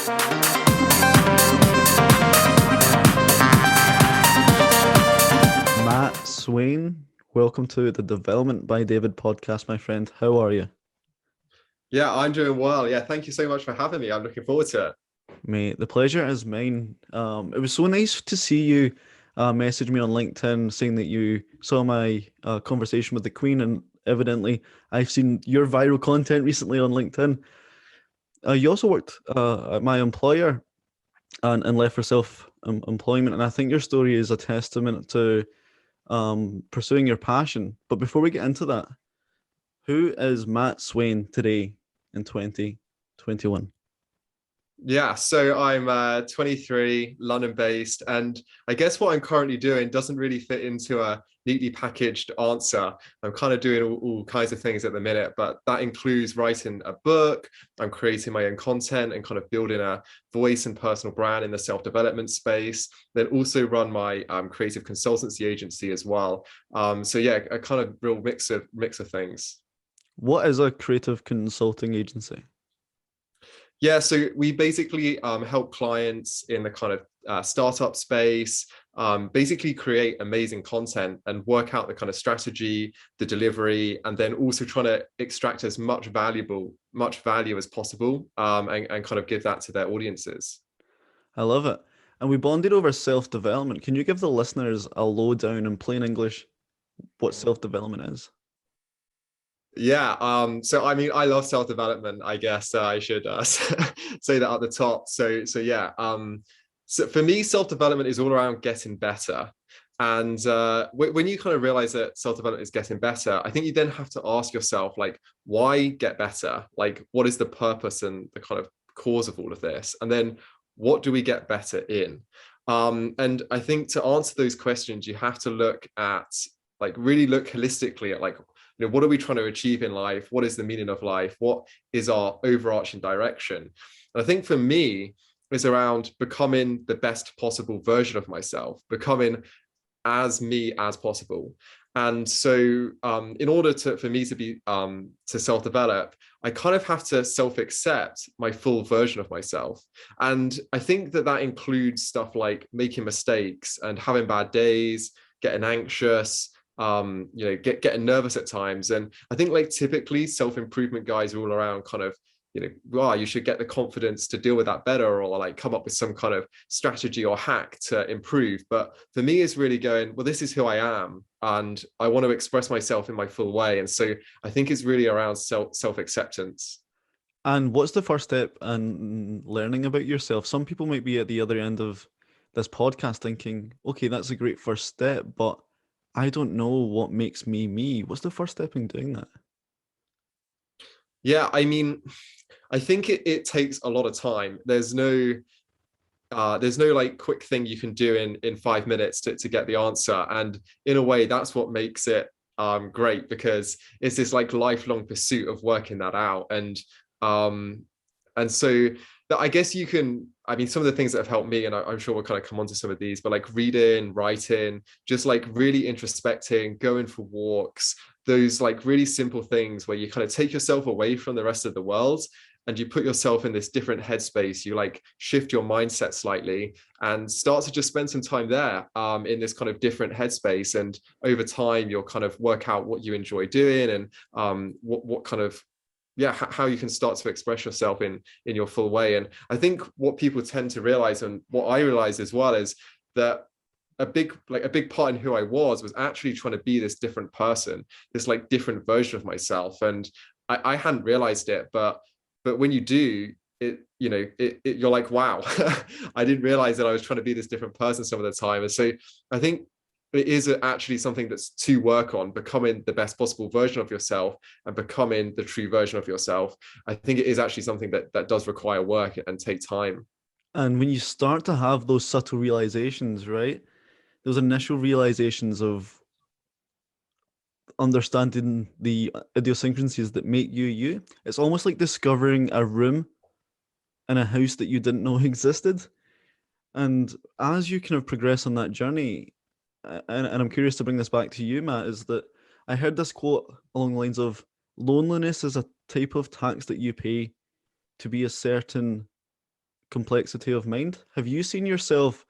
Matt Swain, welcome to the Development by David podcast, my friend. How are you? Yeah, I'm doing well. Yeah, thank you so much for having me. I'm looking forward to it. Mate, the pleasure is mine. It was so nice to see you message me on LinkedIn saying that you saw my conversation with the Queen, and evidently I've seen your viral content recently on LinkedIn. You also worked at my employer and left for self-employment, and I think your story is a testament to pursuing your passion. But before we get into that, who is Matt Swain today in 2021? Yeah, so I'm 23, London-based, and I guess what I'm currently doing doesn't really fit into a neatly packaged answer. I'm kind of doing all kinds of things at the minute, but that includes writing a book. I'm creating my own content and kind of building a voice and personal brand in the self-development space. Then also run my creative consultancy agency as well. So yeah, a kind of real mix of things. What is a creative consulting agency? Yeah, so we basically help clients in the kind of startup space, basically create amazing content and work out the kind of strategy, the delivery, and then also trying to extract as much value as possible, and kind of give that to their audiences. I love it. And we bonded over self-development. Can you give the listeners a lowdown in plain English what self-development is? Yeah, so I mean, I love self-development. I guess I should say that at the top. So yeah, so for me, self-development is all around getting better. And when you kind of realize that self-development is getting better, I think you then have to ask yourself, like, why get better? Like, what is the purpose and the kind of cause of all of this? And then what do we get better in? And I think to answer those questions, you have to look at, like, really look holistically at, like, what are we trying to achieve in life? What is the meaning of life? What is our overarching direction? And I think for me, it's around becoming the best possible version of myself, becoming as me as possible. And so in order for me to be to self-develop, I kind of have to self-accept my full version of myself. And I think that includes stuff like making mistakes and having bad days, getting anxious, getting nervous at times. And I think, like, typically self-improvement guys are all around kind of, wow, you should get the confidence to deal with that better, or like come up with some kind of strategy or hack to improve. But for me, it's really going, well, this is who I am and I want to express myself in my full way. And so I think it's really around self-acceptance. And what's the first step in learning about yourself? Some people might be at the other end of this podcast thinking, okay, that's a great first step, but I don't know what makes me me. What's the first step in doing that? Yeah, I mean, I think it takes a lot of time. There's no like quick thing you can do in 5 minutes to get the answer. And in a way, that's what makes it great, because it's this like lifelong pursuit of working that out. And so I guess you can, I mean, some of the things that have helped me, and I'm sure we'll kind of come on to some of these, but like reading, writing, just like really introspecting, going for walks, those like really simple things where you kind of take yourself away from the rest of the world and you put yourself in this different headspace. You like shift your mindset slightly and start to just spend some time there in this kind of different headspace. And over time, you'll kind of work out what you enjoy doing and what kind of, yeah, how you can start to express yourself in your full way. And I think what people tend to realize, and what I realized as well, is that a big part in who I was actually trying to be this different person, this like different version of myself. And I hadn't realized it, but when you do it, you're like, wow, I didn't realize that I was trying to be this different person some of the time. And so I think it is actually something that's to work on, becoming the best possible version of yourself and becoming the true version of yourself. I think it is actually something that does require work and take time. And when you start to have those subtle realizations, right? Those initial realizations of understanding the idiosyncrasies that make you you, it's almost like discovering a room in a house that you didn't know existed. And as you kind of progress on that journey, and I'm curious to bring this back to you, Matt, is that I heard this quote along the lines of loneliness is a type of tax that you pay to be a certain complexity of mind. Have you seen yourself,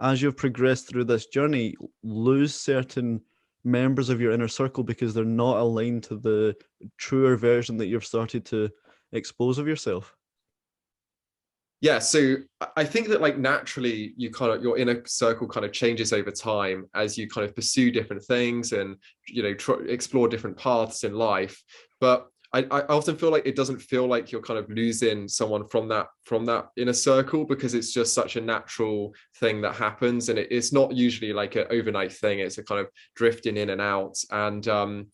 as you've progressed through this journey, lose certain members of your inner circle because they're not aligned to the truer version that you've started to expose of yourself? Yeah, so I think that like naturally you kind of your inner circle kind of changes over time as you kind of pursue different things and explore different paths in life. But I often feel like it doesn't feel like you're kind of losing someone from that inner circle, because it's just such a natural thing that happens, and it's not usually like an overnight thing. It's a kind of drifting in and out, and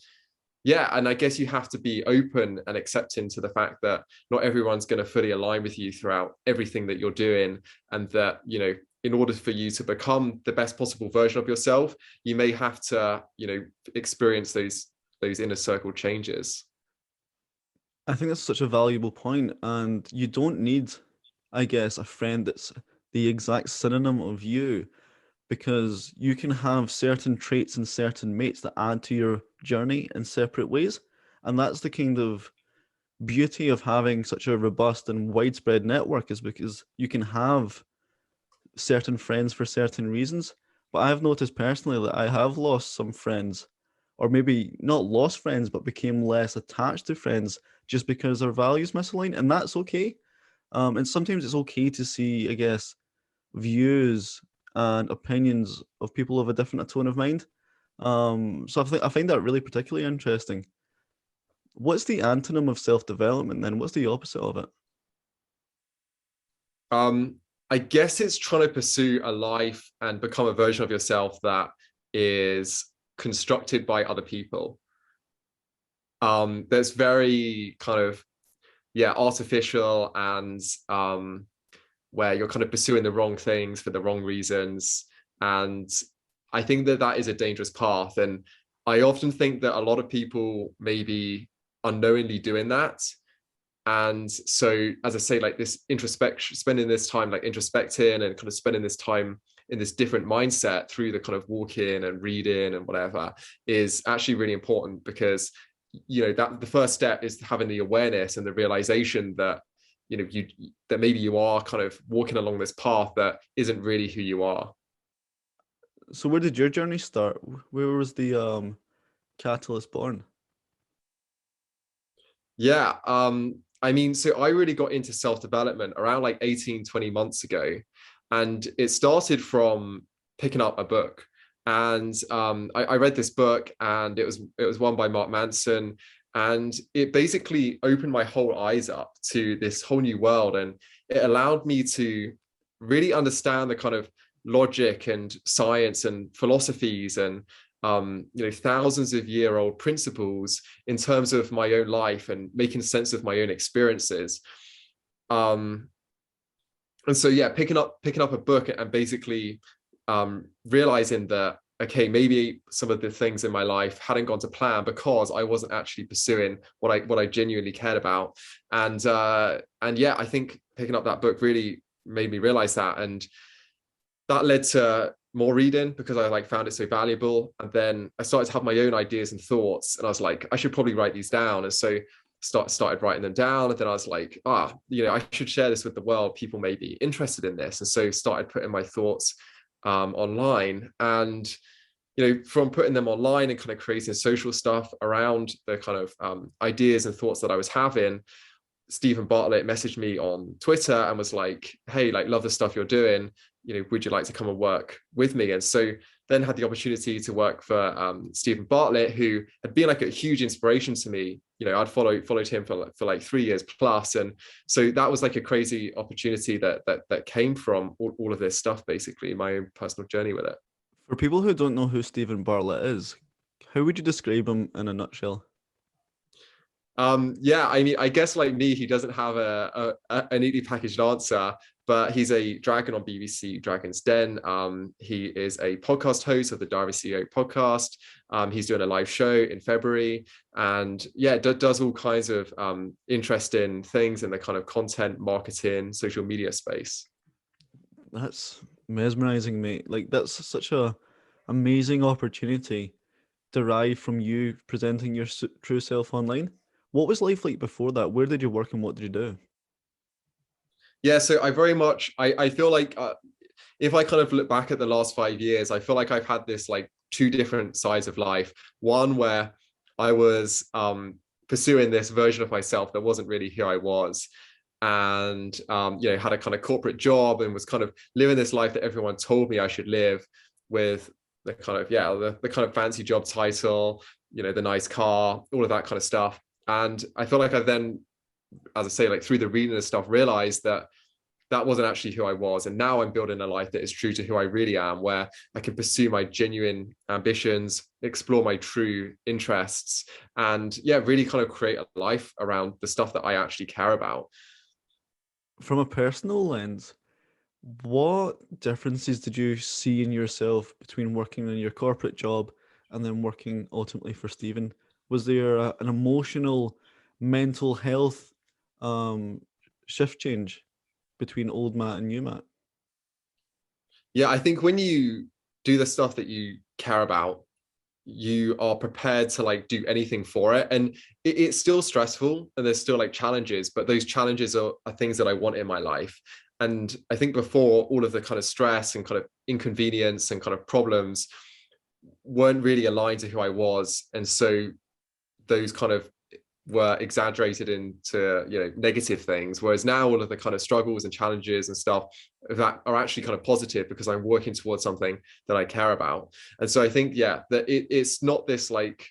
yeah, and I guess you have to be open and accepting to the fact that not everyone's going to fully align with you throughout everything that you're doing, and that in order for you to become the best possible version of yourself, you may have to experience those inner circle changes. I think that's such a valuable point, and you don't need, I guess, a friend that's the exact synonym of you, because you can have certain traits and certain mates that add to your journey in separate ways. And that's the kind of beauty of having such a robust and widespread network, is because you can have certain friends for certain reasons. But I've noticed personally that I have lost some friends, or maybe not lost friends, but became less attached to friends just because our values misalign. And that's okay. And sometimes it's okay to see, I guess, views and opinions of people of a different tone of mind. So I find that really particularly interesting. What's the antonym of self-development then? What's the opposite of it? um I guess it's trying to pursue a life and become a version of yourself that is constructed by other people. That's very kind of artificial, and where you're kind of pursuing the wrong things for the wrong reasons. And I think that that is a dangerous path, and I often think that a lot of people may be unknowingly doing that. And so, as I say, like this introspection, spending this time like introspecting and kind of spending this time in this different mindset through the kind of walking and reading and whatever, is actually really important, because that the first step is having the awareness and the realization that that maybe you are kind of walking along this path that isn't really who you are. So where did your journey start? Where was the catalyst born? Yeah, I mean, so I really got into self-development around like 18-20 months ago, and it started from picking up a book. And I read this book, and it was one by Mark Manson, and it basically opened my whole eyes up to this whole new world, and it allowed me to really understand the kind of logic and science and philosophies and thousands of year old principles in terms of my own life and making sense of my own experiences. And so yeah, picking up a book and basically realizing that, okay, maybe some of the things in my life hadn't gone to plan because I wasn't actually pursuing what I genuinely cared about. And yeah, I think picking up that book really made me realize that, and that led to more reading because I like found it so valuable. And then I started to have my own ideas and thoughts, and I was like, I should probably write these down. And so started writing them down, and then I was like, I should share this with the world. People may be interested in this. And so started putting my thoughts online, and from putting them online and kind of creating social stuff around the kind of ideas and thoughts that I was having, Steven Bartlett messaged me on Twitter and was like, hey, like, love the stuff you're doing, would you like to come and work with me? And so then had the opportunity to work for Steven Bartlett, who had been like a huge inspiration to me. I'd followed him for like 3 years plus. And so that was like a crazy opportunity that came from all of this stuff, basically, my own personal journey with it. For people who don't know who Steven Bartlett is, how would you describe him in a nutshell? Yeah, I mean, I guess like me, he doesn't have a neatly packaged answer, but he's a dragon on BBC Dragon's Den. He is a podcast host of the Diary CEO podcast. He's doing a live show in February, and yeah, does all kinds of interesting things in the kind of content marketing, social media space. That's mesmerizing, mate. Like, that's such a amazing opportunity derived from you presenting your true self online. What was life like before that? Where did you work and what did you do? Yeah, so I very much I feel like if I kind of look back at the last 5 years, I feel like I've had this like two different sides of life. One where I was pursuing this version of myself that wasn't really who I was, and you know, had a kind of corporate job and was kind of living this life that everyone told me I should live, with the kind of the kind of fancy job title, you know, the nice car, all of that kind of stuff. And I feel like I then, as I say, like through the reading and stuff, realized that that wasn't actually who I was. And now I'm building a life that is true to who I really am, where I can pursue my genuine ambitions, explore my true interests, and yeah, really kind of create a life around the stuff that I actually care about. From a personal lens, what differences did you see in yourself between working in your corporate job and then working ultimately for Stephen? Was there an emotional, mental health um, shift change between old Matt and new Matt? Yeah, I think when you do the stuff that you care about, you are prepared to like do anything for it. And it's still stressful and there's still like challenges, but those challenges are things that I want in my life. And I think before, all of the kind of stress and kind of inconvenience and kind of problems weren't really aligned to who I was. And so those kind of were exaggerated into, you know, negative things, whereas now all of the kind of struggles and challenges and stuff that are actually kind of positive because I'm working towards something that I care about. And so I think, yeah, that it's not this like,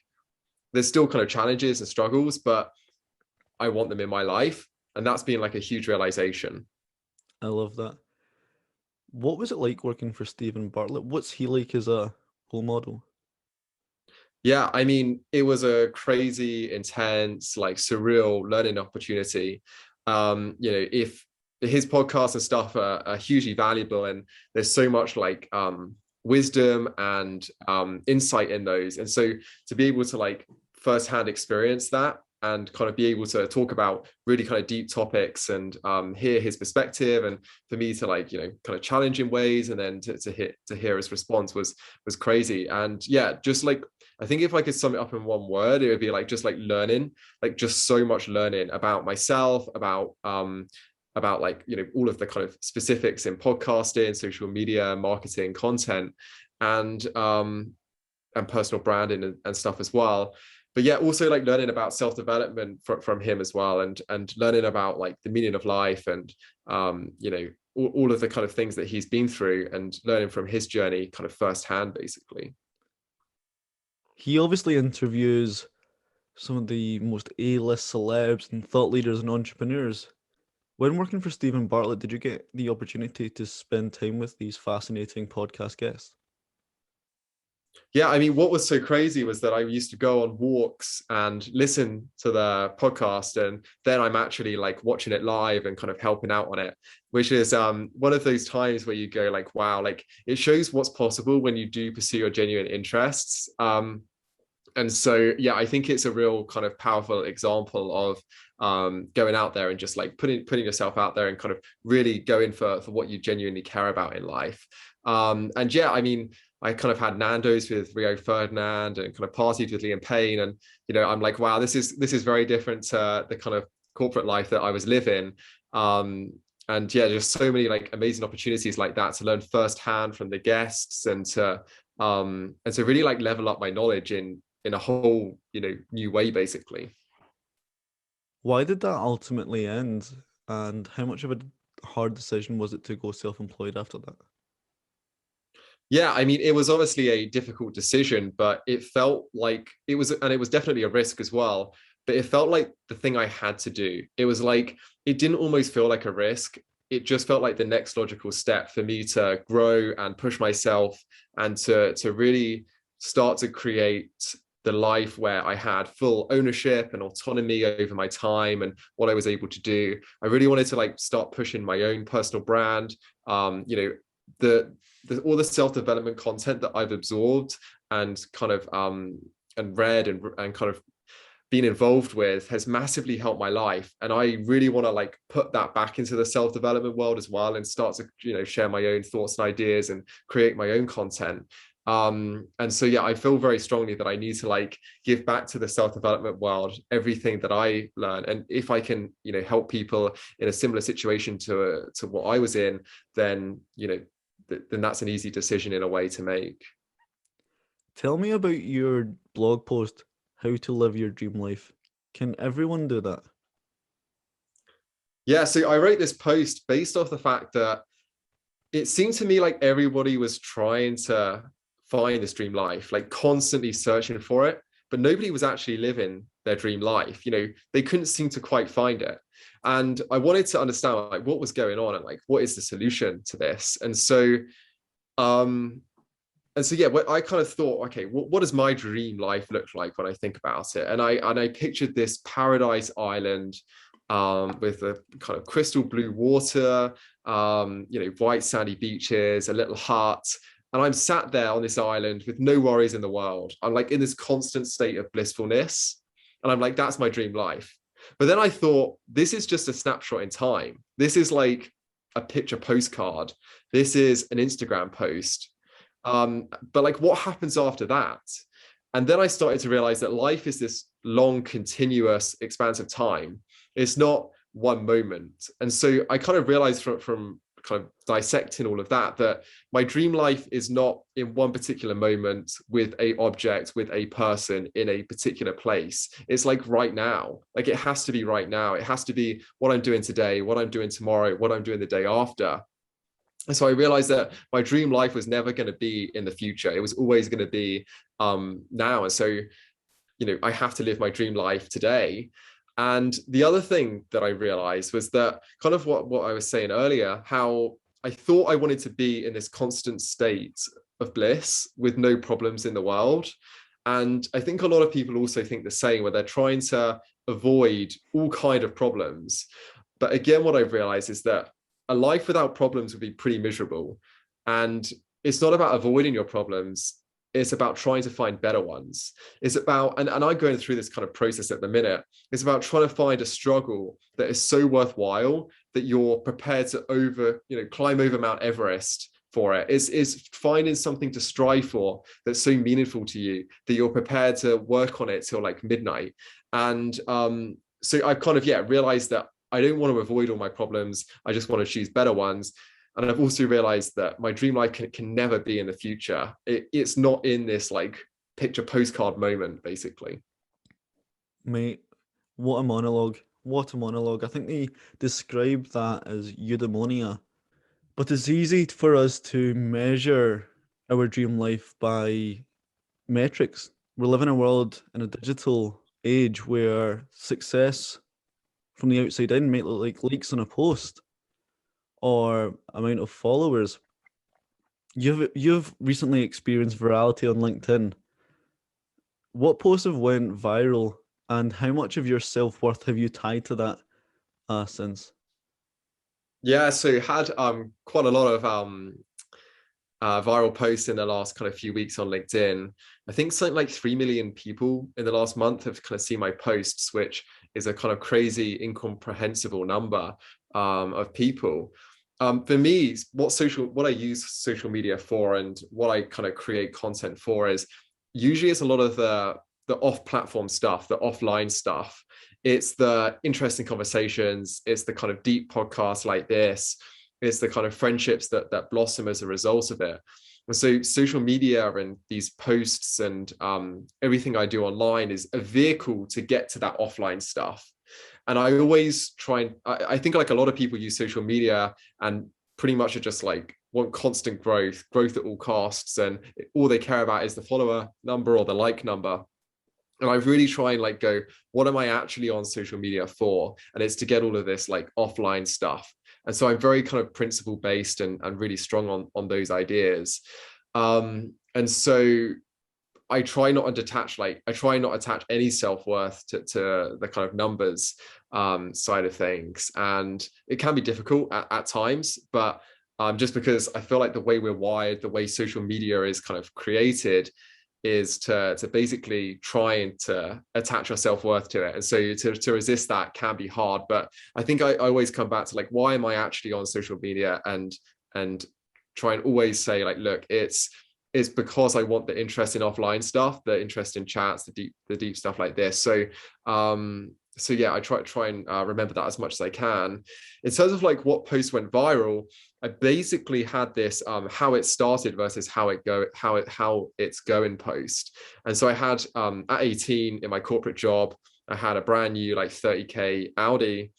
there's still kind of challenges and struggles, but I want them in my life, and that's been like a huge realization. I love that. What was it like working for Steven Bartlett? What's he like as a role model? Yeah, I mean, it was a crazy, intense, like surreal learning opportunity. You know, if his podcasts and stuff are hugely valuable, and there's so much like wisdom and insight in those. And so to be able to like firsthand experience that and kind of be able to talk about really kind of deep topics and hear his perspective, and for me to like, you know, kind of challenge in ways, and then to hear his response was crazy. And yeah, just like, I think if I could sum it up in one word, it would be like just like learning, like just so much learning about myself, about like, you know, all of the kind of specifics in podcasting, social media, marketing, content, and personal branding and stuff as well. But yeah, also like learning about self-development from him as well, and learning about like the meaning of life, and you know, all of the kind of things that he's been through, and learning from his journey kind of firsthand, basically. He obviously interviews some of the most A-list celebs and thought leaders and entrepreneurs. When working for Stephen Bartlett, did you get the opportunity to spend time with these fascinating podcast guests? Yeah, I mean, what was so crazy was that I used to go on walks and listen to the podcast, and then I'm actually like watching it live and kind of helping out on it, which is one of those times where you go like, wow, like it shows what's possible when you do pursue your genuine interests. And so yeah, I think it's a real kind of powerful example of going out there and just like putting yourself out there and kind of really going for what you genuinely care about in life. And yeah, I mean, I kind of had Nando's with Rio Ferdinand and kind of partied with Liam Payne, and you know, I'm like, wow, this is very different to the kind of corporate life that I was living. And yeah, just so many like amazing opportunities like that to learn firsthand from the guests, and to really like level up my knowledge in a whole, you know, new way, basically. Why did that ultimately end? And how much of a hard decision was it to go self-employed after that? Yeah, I mean, it was obviously a difficult decision, but it felt like it was, and it was definitely a risk as well, but it felt like the thing I had to do. It was like, it didn't almost feel like a risk. It just felt like the next logical step for me to grow and push myself, and to really start to create the life where I had full ownership and autonomy over my time and what I was able to do. I really wanted to like start pushing my own personal brand. You know, all the self-development content that I've absorbed and kind of and read and kind of been involved with has massively helped my life, and I really want to like put that back into the self-development world as well, and start to, you know, share my own thoughts and ideas and create my own content. And so yeah, I feel very strongly that I need to like give back to the self-development world everything that I learn, and if I can, you know, help people in a similar situation to what I was in, then, you know, then that's an easy decision in a way to make. Tell me about your blog post, How to Live Your Dream Life. Can everyone do that? Yeah, so I wrote this post based off the fact that it seemed to me like everybody was trying to find this dream life, like constantly searching for it, but nobody was actually living their dream life. You know, they couldn't seem to quite find it. And I wanted to understand like what was going on and like what is the solution to this. Um and so yeah, I kind of thought, okay, what does my dream life look like when I think about it? And I pictured this paradise island, with a kind of crystal blue water, you know, white sandy beaches, a little hut. And I'm sat there on this island with no worries in the world. I'm like in this constant state of blissfulness. And I'm like, that's my dream life. But then I thought, this is just a snapshot in time. This is like a picture postcard. This is an Instagram post. But like, what happens after that? And then I started to realize that life is this long, continuous, expansive time. It's not one moment. And so I kind of realized from kind of dissecting all of that, that my dream life is not in one particular moment with a object, with a person in a particular place. It's like right now. Like it has to be right now. It has to be what I'm doing today, what I'm doing tomorrow, what I'm doing the day after. And so I realized that my dream life was never going to be in the future. It was always going to be now. And so, you know, I have to live my dream life today. And the other thing that I realized was that kind of what I was saying earlier, how I thought I wanted to be in this constant state of bliss with no problems in the world. And I think a lot of people also think the same, where they're trying to avoid all kind of problems. But again, what I've realized is that a life without problems would be pretty miserable. And it's not about avoiding your problems. It's about trying to find better ones. It's about, and I'm going through this kind of process at the minute. It's about trying to find a struggle that is so worthwhile that you're prepared to climb over Mount Everest for it. Is finding something to strive for that's so meaningful to you that you're prepared to work on it till like midnight. And so I've kind of, realized that I don't want to avoid all my problems. I just want to choose better ones. And I've also realized that my dream life can never be in the future. It's not in this like picture postcard moment, basically. Mate, what a monologue. What a monologue. I think they describe that as eudaimonia. But it's easy for us to measure our dream life by metrics. We live in a world, in a digital age, where success from the outside in might look like likes on a post or amount of followers. You've recently experienced virality on LinkedIn. What posts have went viral, and how much of your self-worth have you tied to that since? Yeah, so had quite a lot of viral posts in the last kind of few weeks on LinkedIn. I think something like 3 million people in the last month have kind of seen my posts, which is a kind of crazy, incomprehensible number of people. For me, what I use social media for and what I kind of create content for is usually it's a lot of the off-platform stuff, the offline stuff. It's the interesting conversations. It's the kind of deep podcasts like this. It's the kind of friendships that blossom as a result of it. And so social media and these posts and everything I do online is a vehicle to get to that offline stuff. And I always I think like a lot of people use social media and pretty much are just like want constant growth at all costs. And all they care about is the follower number or the like number. And I really try and like go, what am I actually on social media for? And it's to get all of this like offline stuff. And so I'm very kind of principle based and really strong on those ideas. And so I try not to attach any self-worth to the kind of numbers side of things. And it can be difficult at times, but just because I feel like the way we're wired, the way social media is kind of created is to basically try and to attach your self-worth to it. And so to resist that can be hard. But I think I always come back to like, why am I actually on social media? And try and always say like, look, it's is because I want the interest in offline stuff, the interest in chats, the deep stuff like this. So yeah, I try and remember that as much as I can. In terms of like what post went viral, I basically had this how it started versus how it's going post. And so I had at 18 in my corporate job, I had a brand new like 30k Audi,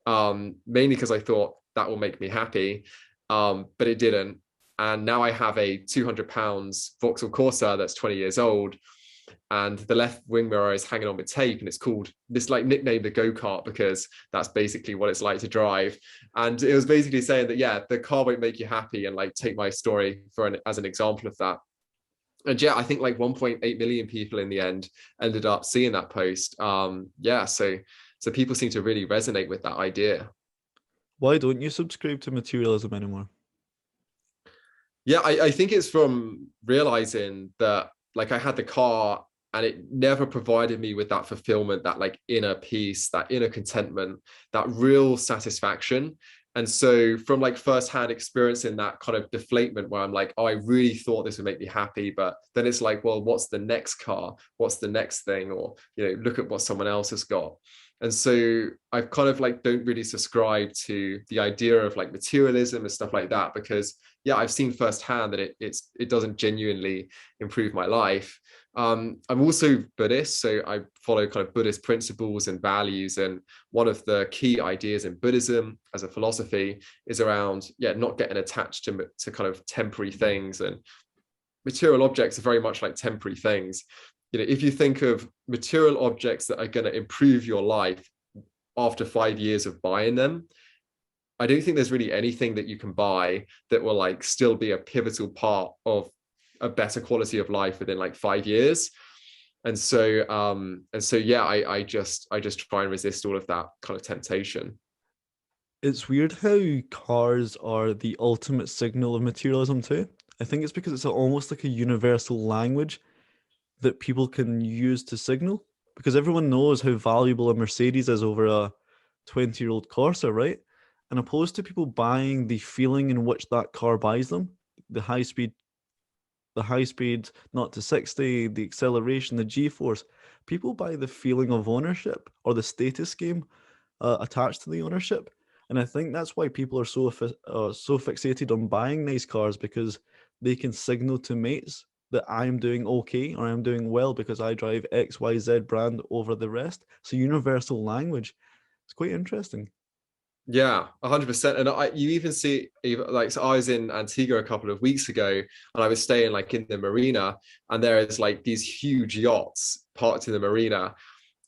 mainly because I thought that will make me happy, but it didn't. And now I have a 200 pounds Vauxhall Corsa that's 20 years old, and the left wing mirror is hanging on with tape, and it's called, this like nicknamed the go-kart because that's basically what it's like to drive. And it was basically saying that, yeah, the car won't make you happy, and like take my story as an example of that. And yeah, I think like 1.8 million people in the end ended up seeing that post. Yeah, so people seem to really resonate with that idea. Why don't you subscribe to materialism anymore? Yeah, I think it's from realizing that like I had the car and it never provided me with that fulfillment, that like inner peace, that inner contentment, that real satisfaction. And so from like firsthand experiencing that kind of deflatement where I'm like, oh, I really thought this would make me happy, but then it's like, well, what's the next car? What's the next thing? Or, you know, look at what someone else has got. And so I kind of like don't really subscribe to the idea of like materialism and stuff like that, because yeah, I've seen firsthand that it doesn't genuinely improve my life. I'm also Buddhist, so I follow kind of Buddhist principles and values. And one of the key ideas in Buddhism as a philosophy is around, yeah, not getting attached to kind of temporary things. And material objects are very much like temporary things. You know, if you think of material objects that are going to improve your life after 5 years of buying them, I don't think there's really anything that you can buy that will like still be a pivotal part of a better quality of life within like 5 years. And so yeah, I just try and resist all of that kind of temptation. It's weird how cars are the ultimate signal of materialism too. I think it's because it's almost like a universal language that people can use to signal, because everyone knows how valuable a Mercedes is over a 20-year-old Corsa, right? And opposed to people buying the feeling in which that car buys them, the high speed, the high speed, not to 60, the acceleration, the G-force, people buy the feeling of ownership or the status game attached to the ownership. And I think that's why people are so fixated on buying nice cars, because they can signal to mates that I'm doing okay or I'm doing well because I drive XYZ brand over the rest. So universal language. It's quite interesting. Yeah, 100%. And you even see, even like, so I was in Antigua a couple of weeks ago, and I was staying like in the marina, and there is like these huge yachts parked in the marina.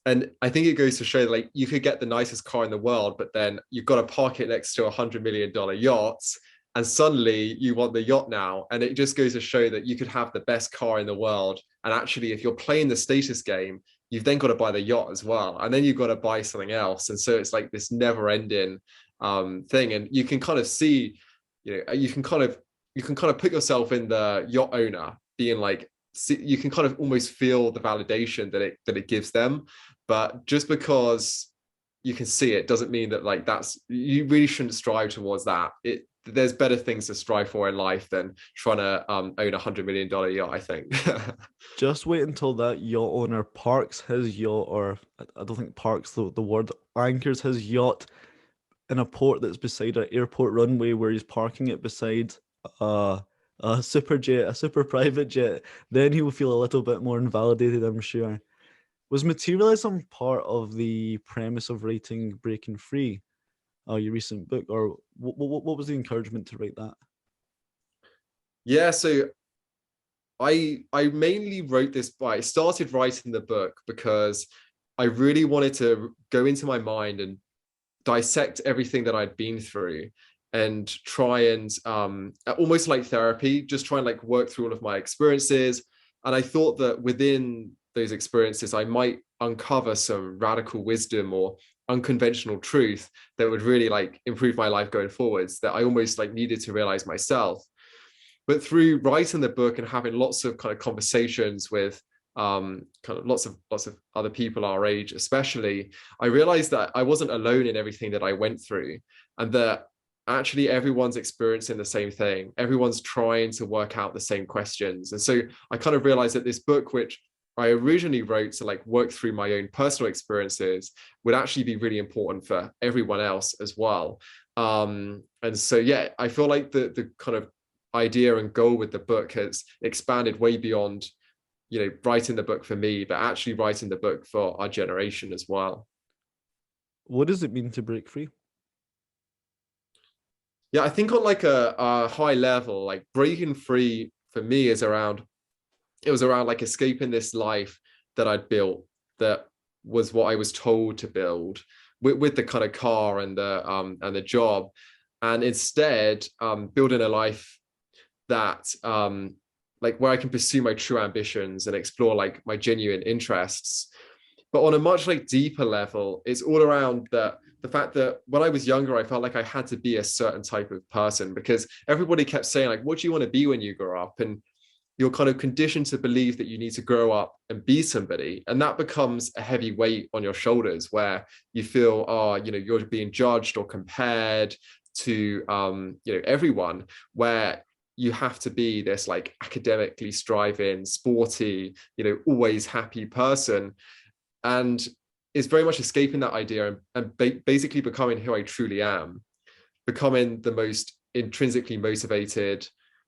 And I think it goes to show that like you could get the nicest car in the world, but then you've got to park it next to $100 million yachts, and suddenly you want the yacht now. And it just goes to show that you could have the best car in the world, and actually if you're playing the status game, you've then got to buy the yacht as well, and then you've got to buy something else. And so it's like this never ending thing. And you can kind of see, you know, you can kind of put yourself in the yacht owner being like, you can kind of almost feel the validation that it gives them. But just because you can see it doesn't mean that like you really shouldn't strive towards that. There's better things to strive for in life than trying to own $100 million yacht, I think. Just wait until that yacht owner parks his yacht, or I don't think parks the word, anchors his yacht in a port that's beside an airport runway, where he's parking it beside a, a super jet, a super private jet. Then he will feel a little bit more invalidated, I'm sure. Was materialism part of the premise of writing Breaking Free, your recent book, or what was the encouragement to write that? Yeah, so I mainly wrote this I started writing the book because I really wanted to go into my mind and dissect everything that I'd been through, and try and almost like therapy, just try and like work through all of my experiences. And I thought that within those experiences, I might uncover some radical wisdom or unconventional truth that would really like improve my life going forwards, that I almost like needed to realize myself. But through writing the book and having lots of kind of conversations with kind of lots of other people our age especially, I realized that I wasn't alone in everything that I went through, and that actually everyone's experiencing the same thing. Everyone's trying to work out the same questions. And so I kind of realized that this book, which I originally wrote to like work through my own personal experiences, would actually be really important for everyone else as well. And so, yeah, I feel like the kind of idea and goal with the book has expanded way beyond, writing the book for me, but actually writing the book for our generation as well. What does it mean to break free? Yeah, I think on like a high level, like breaking free for me it was around like escaping this life that I'd built, that was what I was told to build with the kind of car and the job, and instead building a life that like where I can pursue my true ambitions and explore like my genuine interests. But on a much like deeper level, it's all around the fact that when I was younger, I felt like I had to be a certain type of person because everybody kept saying like, what do you want to be when you grow up? And you're kind of conditioned to believe that you need to grow up and be somebody. And that becomes a heavy weight on your shoulders where you feel, you're being judged or compared to, everyone, where you have to be this like academically striving, sporty, always happy person. And it's very much escaping that idea and basically becoming who I truly am, becoming the most intrinsically motivated,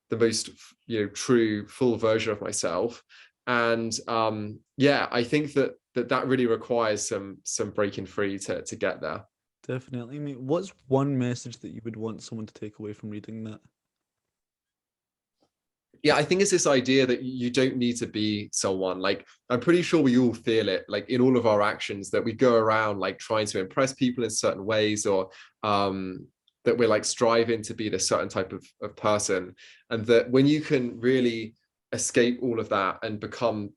the most true full version of myself. And I think that really requires some breaking free to get there. Definitely. I mean, what's one message that you would want someone to take away from reading that? Yeah, I think it's this idea that you don't need to be someone. Like, I'm pretty sure we all feel it, like in all of our actions, that we go around like trying to impress people in certain ways, or that we're like striving to be this certain type of person. And that when you can really escape all of that and become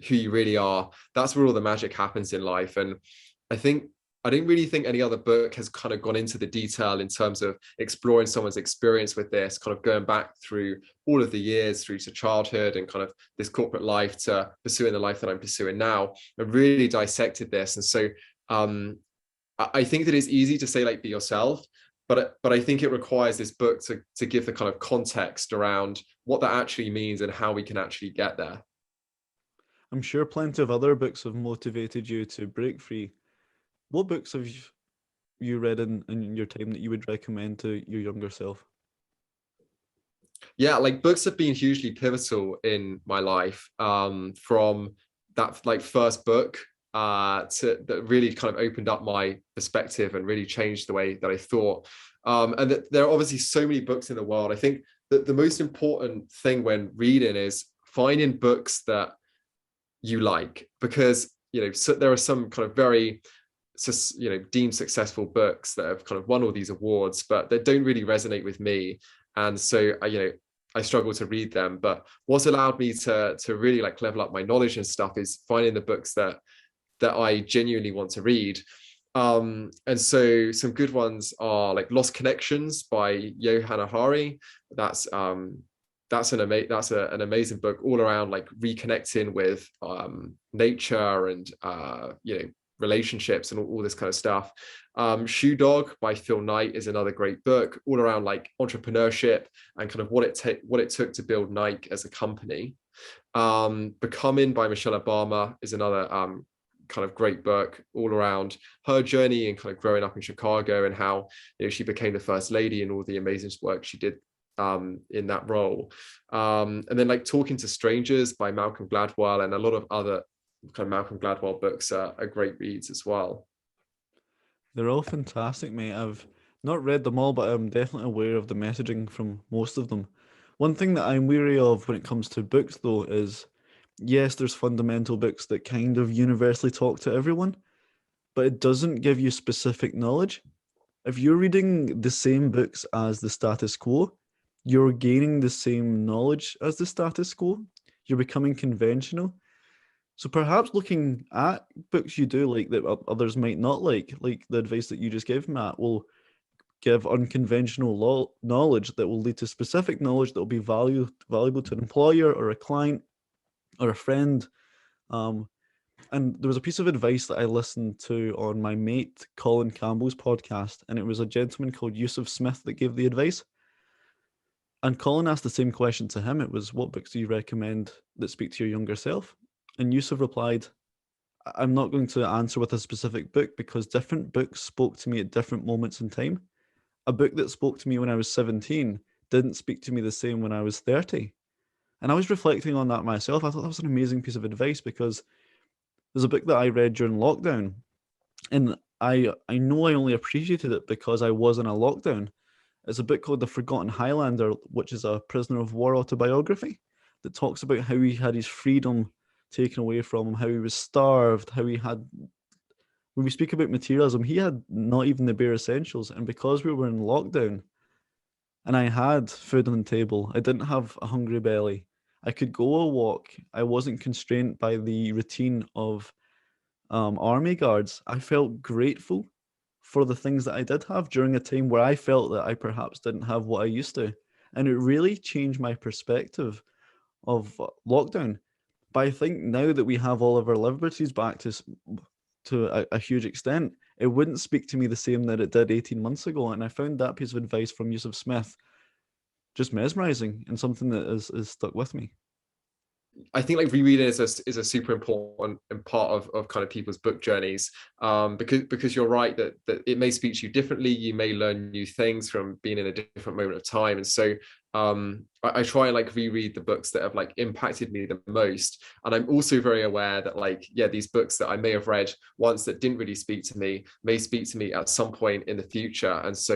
who you really are, that's where all the magic happens in life. And I didn't really think any other book has kind of gone into the detail in terms of exploring someone's experience with this, kind of going back through all of the years through to childhood and kind of this corporate life to pursuing the life that I'm pursuing now, and really dissected this. And so I think that it's easy to say like be yourself, but I think it requires this book to give the kind of context around what that actually means and how we can actually get there. I'm sure plenty of other books have motivated you to break free. What books have you read in your time that you would recommend to your younger self? Yeah, like books have been hugely pivotal in my life, from that like first book to that really kind of opened up my perspective and really changed the way that I thought. And that there are obviously so many books in the world. I think that the most important thing when reading is finding books that you like, because so there are some kind of very deemed successful books that have kind of won all these awards, but they don't really resonate with me. And so I struggle to read them. But what's allowed me to really like level up my knowledge and stuff is finding the books that I genuinely want to read. And so some good ones are like Lost Connections by Johanna Hari. That's an amazing book all around like reconnecting with nature and relationships and all this kind of stuff. Shoe Dog by Phil Knight is another great book all around like entrepreneurship and kind of what it took to build Nike as a company. Becoming by Michelle Obama is another kind of great book all around her journey and kind of growing up in Chicago and how she became the first lady and all the amazing work she did in that role. And then like Talking to Strangers by Malcolm Gladwell and a lot of other kind of Malcolm Gladwell books are great reads as well. They're all fantastic, mate. I've not read them all, but I'm definitely aware of the messaging from most of them. One thing that I'm weary of when it comes to books, though, is yes, there's fundamental books that kind of universally talk to everyone, but it doesn't give you specific knowledge. If you're reading the same books as the status quo, you're gaining the same knowledge as the status quo. You're becoming conventional. So perhaps looking at books you do like that others might not like the advice that you just gave, Matt, will give unconventional knowledge that will lead to specific knowledge that will be valuable to an employer or a client or a friend. Um, And there was a piece of advice that I listened to on my mate Colin Campbell's podcast, and it was a gentleman called Yusuf Smith that gave the advice. And Colin asked the same question to him. It was, what books do you recommend that speak to your younger self? And Yusuf replied, I'm not going to answer with a specific book because different books spoke to me at different moments in time. A book that spoke to me when I was 17 didn't speak to me the same when I was 30. And I was reflecting on that myself. I thought that was an amazing piece of advice because there's a book that I read during lockdown, and I know I only appreciated it because I was in a lockdown. It's a book called The Forgotten Highlander, which is a prisoner of war autobiography that talks about how he had his freedom taken away from him, how he was starved, how he had, when we speak about materialism, he had not even the bare essentials. And because we were in lockdown and I had food on the table, I didn't have a hungry belly. I could go a walk. I wasn't constrained by the routine of army guards. I felt grateful for the things that I did have during a time where I felt that I perhaps didn't have what I used to. And it really changed my perspective of lockdown. But I think now that we have all of our liberties back to a huge extent, it wouldn't speak to me the same that it did 18 months ago. And I found that piece of advice from Yusuf Smith just mesmerizing and something that is stuck with me. I think like rereading is a super important part of kind of people's book journeys, because you're right that it may speak to you differently. You may learn new things from being in a different moment of time, and so I try and like reread the books that have like impacted me the most. And I'm also very aware that like, yeah, these books that I may have read once that didn't really speak to me may speak to me at some point in the future. And so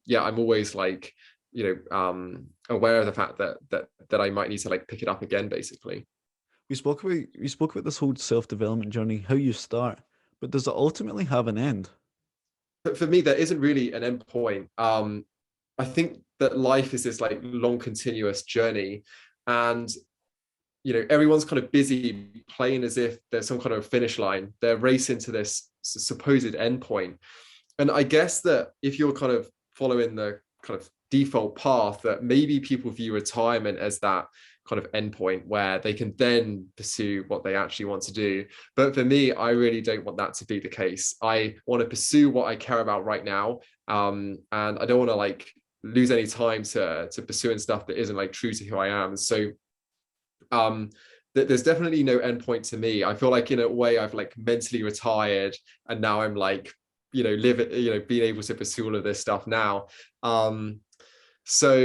yeah, I'm always like, aware of the fact that I might need to like pick it up again, basically. We spoke about this whole self-development journey, how you start, but does it ultimately have an end? But for me, there isn't really an end point. I think that life is this like long, continuous journey, and everyone's kind of busy playing as if there's some kind of finish line. They're racing to this supposed end point, and I guess that if you're kind of following the kind of default path, that maybe people view retirement as that kind of endpoint where they can then pursue what they actually want to do. But for me, I really don't want that to be the case. I want to pursue what I care about right now, and I don't want to like lose any time to pursuing stuff that isn't like true to who I am. So there's definitely no endpoint to me. I feel like in a way I've like mentally retired, and now I'm like being able to pursue all of this stuff now. So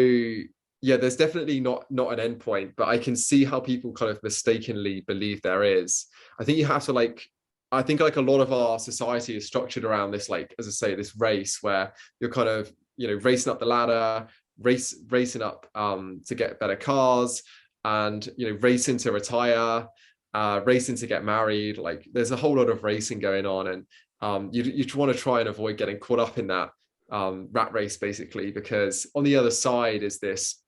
yeah, there's definitely not an end point, but I can see how people kind of mistakenly believe there is. I think you have to like, I think like a lot of our society is structured around this, like, as I say, this race where you're kind of, racing up the ladder, racing up to get better cars, and, racing to retire, racing to get married. Like there's a whole lot of racing going on. And you want to try and avoid getting caught up in that rat race, basically, because on the other side is this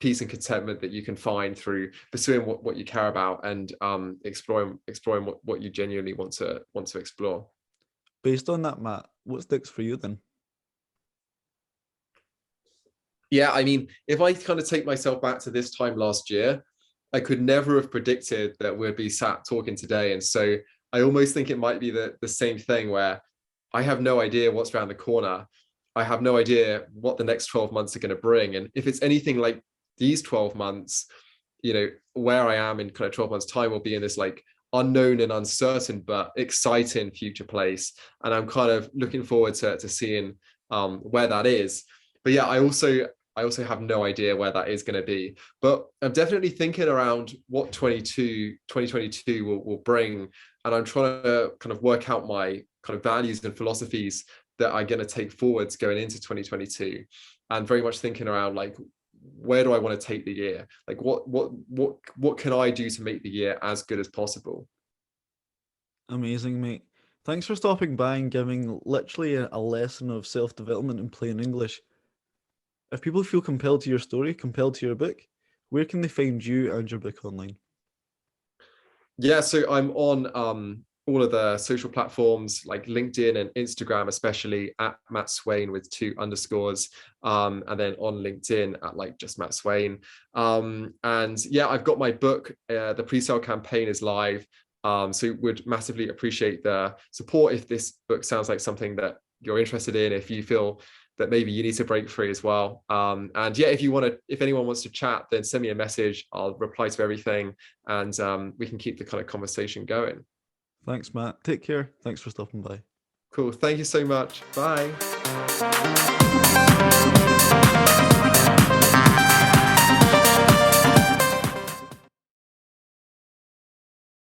peace and contentment that you can find through pursuing what you care about, and exploring what you genuinely want to explore. Based on that, Matt, what sticks for you then? Yeah, I mean, if I kind of take myself back to this time last year, I could never have predicted that we'd be sat talking today. And so I almost think it might be the same thing where I have no idea what's around the corner. I have no idea what the next 12 months are going to bring. And if it's anything like these 12 months, where I am in kind of 12 months time will be in this like unknown and uncertain, but exciting future place. And I'm kind of looking forward to seeing where that is. But yeah, I also have no idea where that is going to be. But I'm definitely thinking around what 2022 will bring. And I'm trying to kind of work out my kind of values and philosophies that I'm going to take forwards going into 2022, and very much thinking around like, where do I want to take the year? Like what can I do to make the year as good as possible? Amazing, mate. Thanks for stopping by and giving literally a lesson of self-development in plain English. If people feel compelled to your story, compelled to your book, where can they find you and your book online? Yeah, so I'm on all of the social platforms like LinkedIn and Instagram, especially at Matt Swain with 2 underscores, and then on LinkedIn at like just Matt Swain. And yeah, I've got my book. The pre-sale campaign is live. So would massively appreciate the support if this book sounds like something that you're interested in, if you feel that maybe you need to break free as well. And yeah, if anyone wants to chat, then send me a message. I'll reply to everything, and we can keep the kind of conversation going. Thanks, Matt. Take care. Thanks for stopping by. Cool. Thank you so much. Bye.